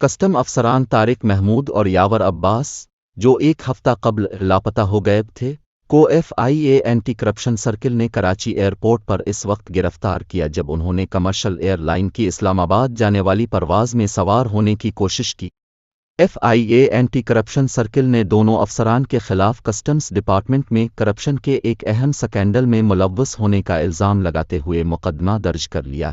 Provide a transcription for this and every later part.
Custom افسران طارق محمود اور یاور عباس، جو ایک ہفتہ قبل لاپتہ ہو گئے تھے، کو ایف آئی اے اینٹی کرپشن سرکل نے کراچی ایئرپورٹ پر اس وقت گرفتار کیا جب انہوں نے کمرشل ایئر لائن کی اسلام آباد جانے والی پرواز میں سوار ہونے کی کوشش کی۔ ایف آئی اے اینٹی کرپشن سرکل نے دونوں افسران کے خلاف کسٹمز ڈپارٹمنٹ میں کرپشن کے ایک اہم سکینڈل میں ملوث ہونے کا الزام لگاتے ہوئے مقدمہ درج کر لیا۔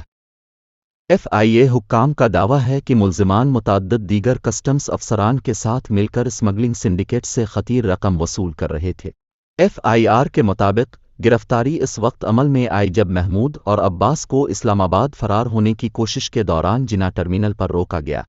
ایف آئی اے حکام کا دعویٰ ہے کہ ملزمان متعدد دیگر کسٹمز افسران کے ساتھ مل کر اسمگلنگ سنڈیکیٹ سے خطیر رقم وصول کر رہے تھے۔ ایف آئی آر کے مطابق گرفتاری اس وقت عمل میں آئی جب محمود اور عباس کو اسلام آباد فرار ہونے کی کوشش کے دوران جناح ٹرمینل پر روکا گیا۔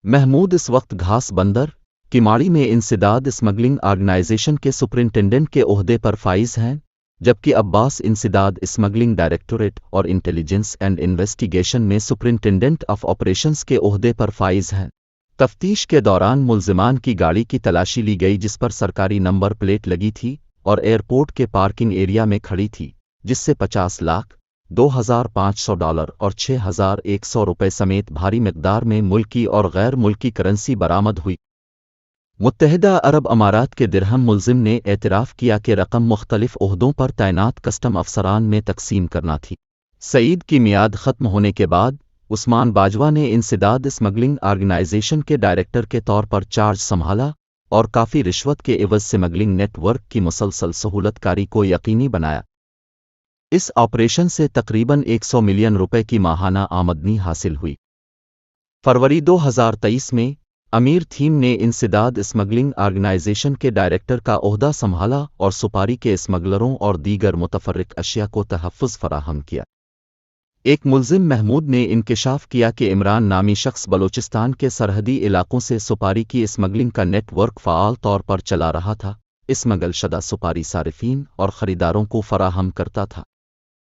محمود اس وقت گھاس بندر، کماڑی میں انسداد اسمگلنگ آرگنائزیشن کے سپرنٹینڈنٹ کے عہدے پر فائز ہیں، جبکہ عباس انسداد اسمگلنگ ڈائریکٹوریٹ اور انٹیلیجنس اینڈ انویسٹیگیشن میں سپرنٹینڈنٹ آف آپریشنز کے عہدے پر فائز ہیں۔ تفتیش کے دوران ملزمان کی گاڑی کی تلاشی لی گئی جس پر سرکاری نمبر پلیٹ لگی تھی اور ایئرپورٹ کے پارکنگ ایریا میں کھڑی تھی، جس سے 50 لاکھ $2,500 اور 6,100 روپے سمیت بھاری مقدار میں ملکی اور غیر ملکی کرنسی برآمد ہوئی۔ متحدہ عرب امارات کے درہم ملزم نے اعتراف کیا کہ رقم مختلف عہدوں پر تعینات کسٹم افسران میں تقسیم کرنا تھی۔ سعید کی میعاد ختم ہونے کے بعد عثمان باجوہ نے انسداد اسمگلنگ آرگنائزیشن کے ڈائریکٹر کے طور پر چارج سنبھالا اور کافی رشوت کے عوض اسمگلنگ نیٹ ورک کی مسلسل سہولت کاری کو یقینی بنایا۔ اس آپریشن سے تقریباً 100 ملین روپے کی ماہانہ آمدنی حاصل ہوئی۔ فروری 2023 میں امیر تھیم نے انسداد اسمگلنگ آرگنائزیشن کے ڈائریکٹر کا عہدہ سنبھالا اور سپاری کے اسمگلروں اور دیگر متفرق اشیاء کو تحفظ فراہم کیا۔ ایک ملزم محمود نے انکشاف کیا کہ عمران نامی شخص بلوچستان کے سرحدی علاقوں سے سپاری کی اسمگلنگ کا نیٹ ورک فعال طور پر چلا رہا تھا، اسمگل شدہ سپاری صارفین اور خریداروں کو فراہم کرتا تھا۔